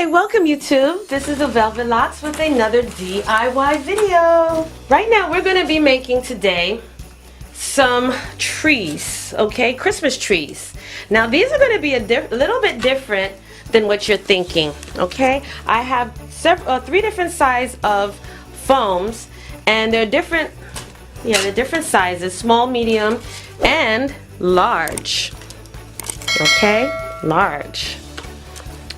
Hey, welcome YouTube. This is the Velvet Locks with another DIY video. Right now we're going to be making today some trees, okay? Christmas trees. Now these are going to be a little bit different than what you're thinking, okay? I have three different sizes of foams, and they're different, they're different sizes: small, medium, and large. Okay, large.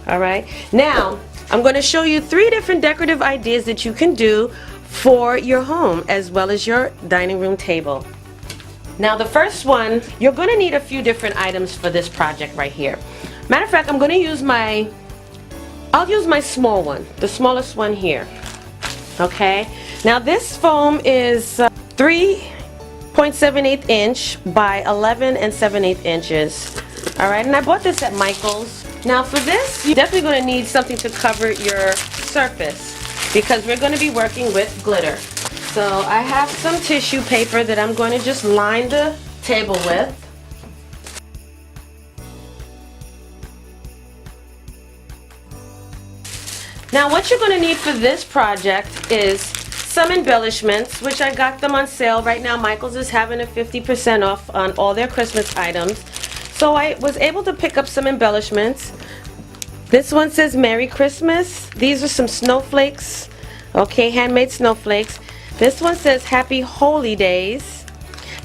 All right, now I'm going to show you three different decorative ideas that you can do for your home as well as your dining room table. Now the first one, you're going to need a few different items for this project right here. Matter of fact, I'm going to use I'll use my small one, the smallest one here. Okay, now this foam is 3.78 inch by 11 7/8 inches. All right, and I bought this at Michael's. Now for this, you're definitely going to need something to cover your surface because we're going to be working with glitter. So I have some tissue paper that I'm going to just line the table with. Now what you're going to need for this project is some embellishments, which I got them on sale. Right now Michael's is having a 50% off on all their Christmas items. So I was able to pick up some embellishments. This one says Merry Christmas. These are some snowflakes, okay, handmade snowflakes. This one says Happy Holy Days,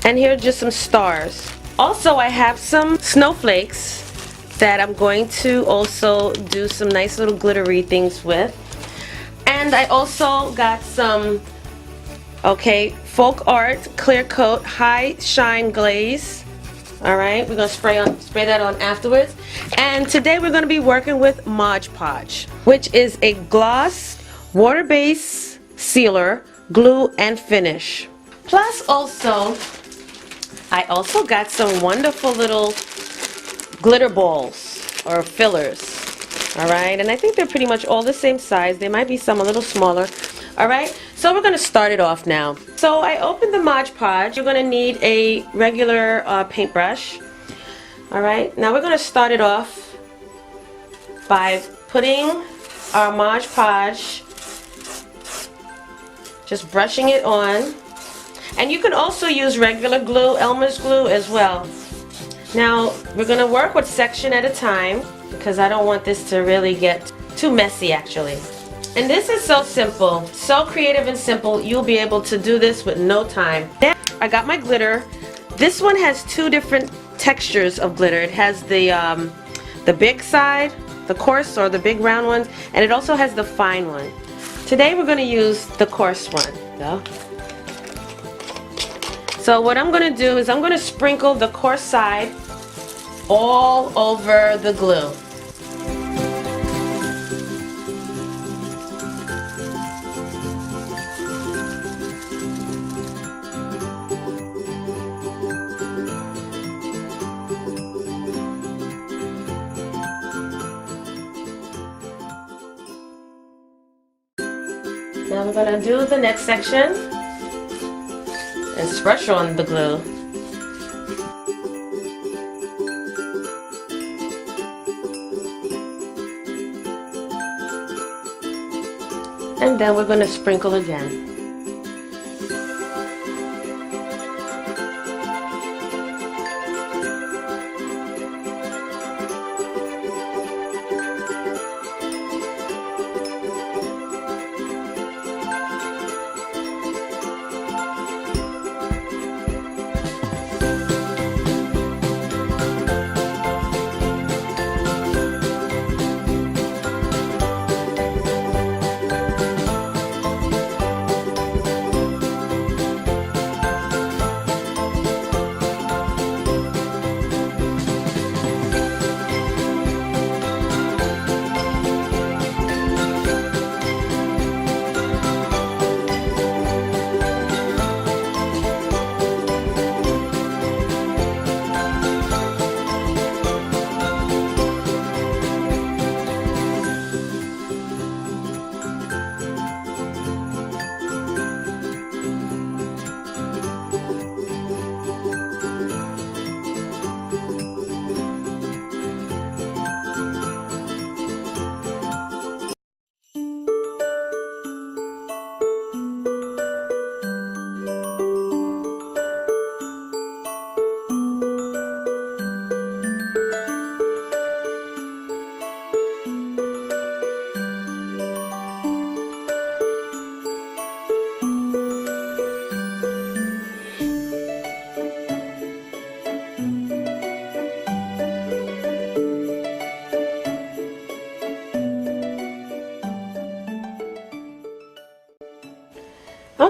and here are just some stars. Also, I have some snowflakes that I'm going to also do some nice little glittery things with. And I also got some, okay, folk art clear coat high shine glaze. All right, we're gonna spray that on afterwards. And today we're gonna be working with Mod Podge, which is a gloss water-based sealer, glue, and finish. Plus I also got some wonderful little glitter balls or fillers. All right, and I think they're pretty much all the same size. There might be some a little smaller. All right, so we're going to start it off now. So I opened the Mod Podge. You're going to need a regular paintbrush. All right, now we're going to start it off by putting our Mod Podge, just brushing it on. And you can also use regular glue, Elmer's glue as well. Now we're going to work with section at a time because I don't want this to really get too messy actually. And this is so simple, so creative and simple. You'll be able to do this with no time. Now I got my glitter. This one has two different textures of glitter. It has the big side, the coarse or the big round ones, and it also has the fine one. Today we're going to use the coarse one. So what I'm going to do is I'm going to sprinkle the coarse side all over the glue. Now we're going to do the next section and brush on the glue. And then we're going to sprinkle again.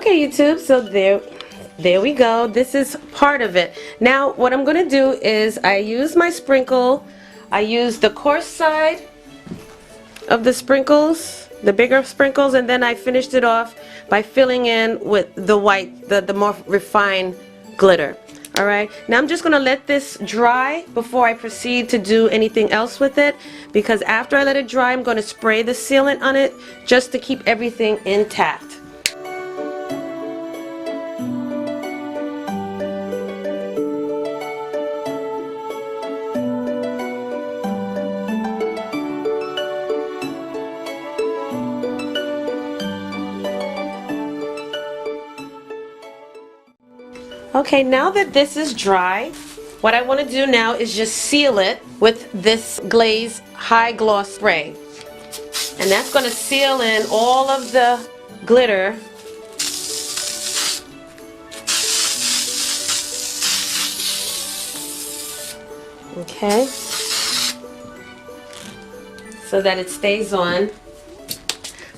Okay, YouTube, so there we go. This is part of it. Now, what I'm going to do is I use my sprinkle. I use the coarse side of the sprinkles, the bigger sprinkles, and then I finished it off by filling in with the white, the more refined glitter. Alright, now I'm just going to let this dry before I proceed to do anything else with it, because after I let it dry, I'm going to spray the sealant on it just to keep everything intact. Okay, now that this is dry, what I want to do now is just seal it with this glaze high gloss spray. And that's going to seal in all of the glitter. Okay. So that it stays on.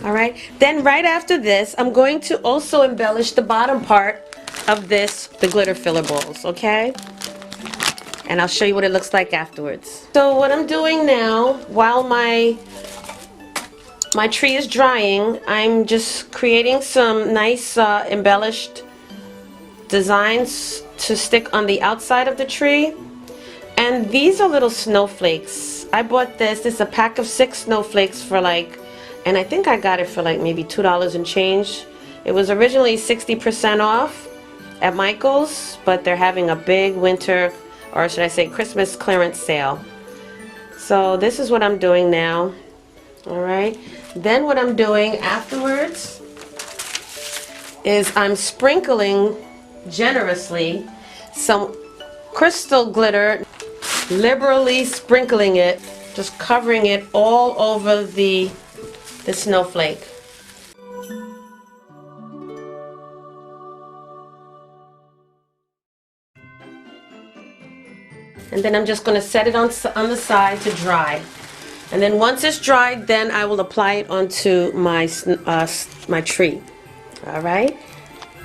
Alright, then right after this, I'm going to also embellish the bottom part of this, the glitter filler balls, okay? And I'll show you what it looks like afterwards. So what I'm doing now, while my tree is drying, I'm just creating some nice embellished designs to stick on the outside of the tree. And these are little snowflakes. I bought this is a pack of 6 snowflakes for like, and I think I got it for like maybe $2 and change. It was originally 60% off at Michael's, but they're having a big winter, or should I say Christmas clearance sale. So this is what I'm doing now. Alright, then what I'm doing afterwards is I'm sprinkling generously some crystal glitter, liberally sprinkling it, just covering it all over the snowflake. And then I'm just going to set it on the side to dry. And then once it's dried, then I will apply it onto my tree. Alright?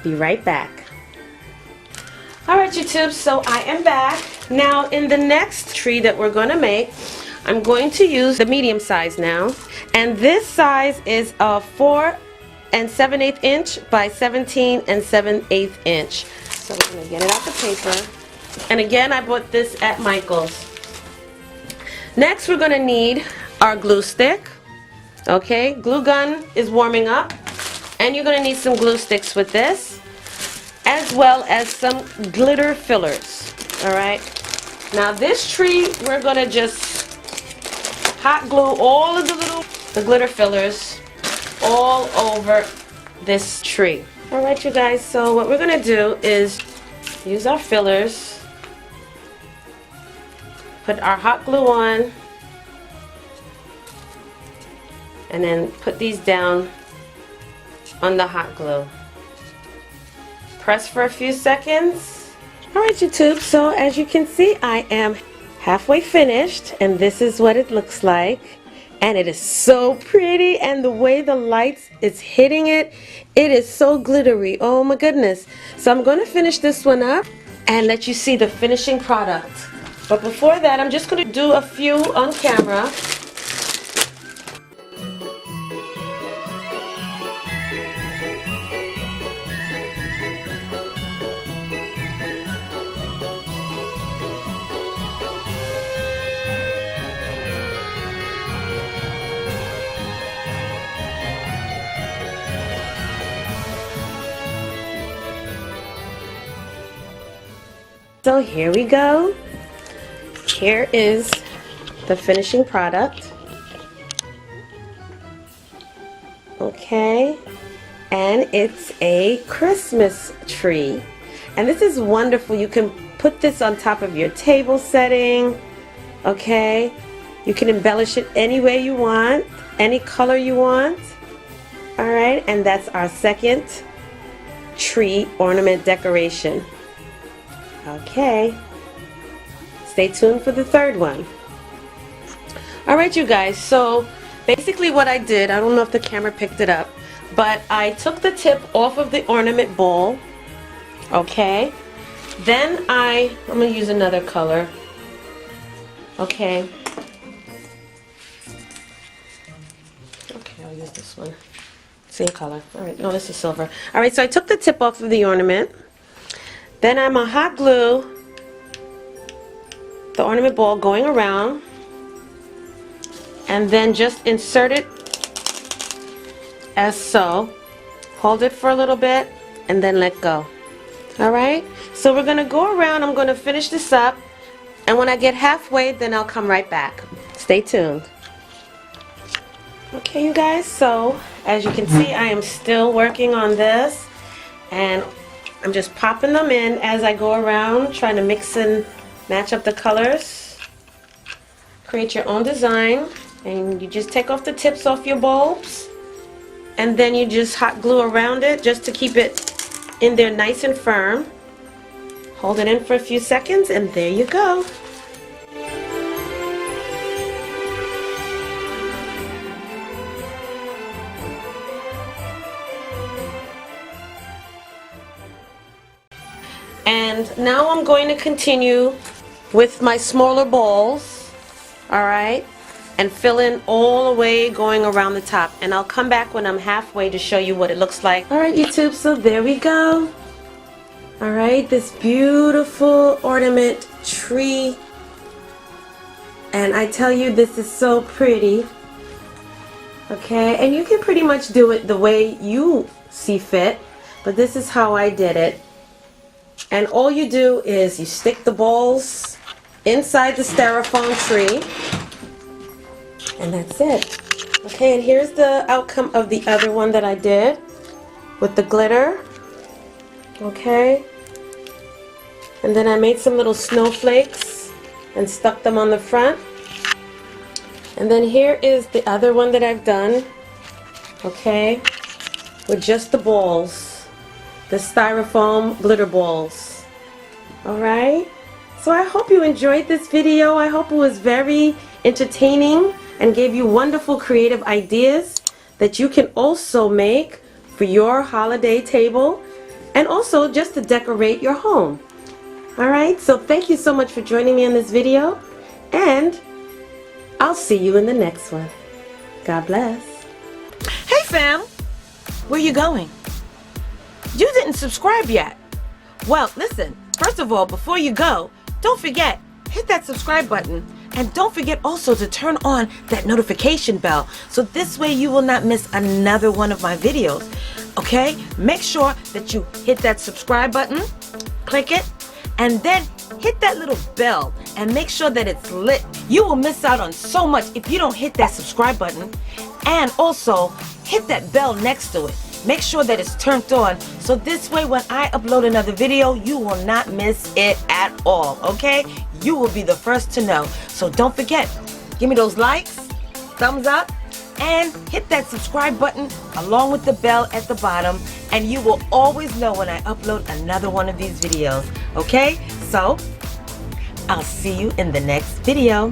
Be right back. Alright, YouTube, so I am back. Now, in the next tree that we're going to make, I'm going to use the medium size now. And this size is a 4 7/8 inch by 17 7/8 inch. So we're going to get it out the paper. And again, I bought this at Michael's. Next, we're going to need our glue stick. Okay, glue gun is warming up. And you're going to need some glue sticks with this, as well as some glitter fillers. Alright, now this tree, we're going to just hot glue all of the glitter fillers all over this tree. Alright, you guys, so what we're going to do is use our fillers. Put our hot glue on, and then put these down on the hot glue. Press for a few seconds. Alright, YouTube, so as you can see, I am halfway finished, and this is what it looks like. And it is so pretty, and the way the lights is hitting it, it is so glittery. Oh my goodness. So I'm going to finish this one up and let you see the finishing product. But before that, I'm just going to do a few on camera. So here we go. Here is the finishing product. Okay, and it's a Christmas tree, and this is wonderful. You can put this on top of your table setting. Okay, you can embellish it any way you want, any color you want. All right, and that's our second tree ornament decoration. Okay, stay tuned for the third one. Alright, you guys, so basically what I did, I don't know if the camera picked it up, but I took the tip off of the ornament ball. Okay, then I'm gonna use another color. Okay, I'll use this one. Same color. Alright, no, this is silver. Alright, so I took the tip off of the ornament. Then I'm gonna hot glue the ornament ball going around. And then just insert it as so. Hold it for a little bit and then let go. Alright, so we're gonna go around. I'm gonna finish this up. And when I get halfway, then I'll come right back. Stay tuned. Okay, you guys, so as you can see, I am still working on this, and I'm just popping them in as I go around, trying to mix and match up the colors. Create your own design, and you just take off the tips off your bulbs, and then you just hot glue around it just to keep it in there nice and firm. Hold it in for a few seconds, and there you go. And now I'm going to continue with my smaller balls, alright, and fill in all the way going around the top. And I'll come back when I'm halfway to show you what it looks like. Alright, YouTube, so there we go. Alright, this beautiful ornament tree. And I tell you, this is so pretty. Okay, and you can pretty much do it the way you see fit, but this is how I did it. And all you do is you stick the balls inside the styrofoam tree, and that's it. Okay, and here's the outcome of the other one that I did with the glitter. Okay, and then I made some little snowflakes and stuck them on the front. And then here is the other one that I've done, okay, with just the balls. The styrofoam glitter balls. Alright, so I hope you enjoyed this video. I hope it was very entertaining and gave you wonderful creative ideas that you can also make for your holiday table and also just to decorate your home. Alright, so thank you so much for joining me in this video, and I'll see you in the next one. God bless. Hey fam, where you going? You didn't subscribe yet. Well, listen, first of all, before you go, don't forget, hit that subscribe button, and don't forget also to turn on that notification bell, so this way you will not miss another one of my videos. Okay? Make sure that you hit that subscribe button, click it, and then hit that little bell and make sure that it's lit. You will miss out on so much if you don't hit that subscribe button, and also hit that bell next to it. Make sure that it's turned on, so this way when I upload another video, you will not miss it at all, okay? You will be the first to know. So don't forget, give me those likes, thumbs up, and hit that subscribe button along with the bell at the bottom, and you will always know when I upload another one of these videos, okay? So, I'll see you in the next video.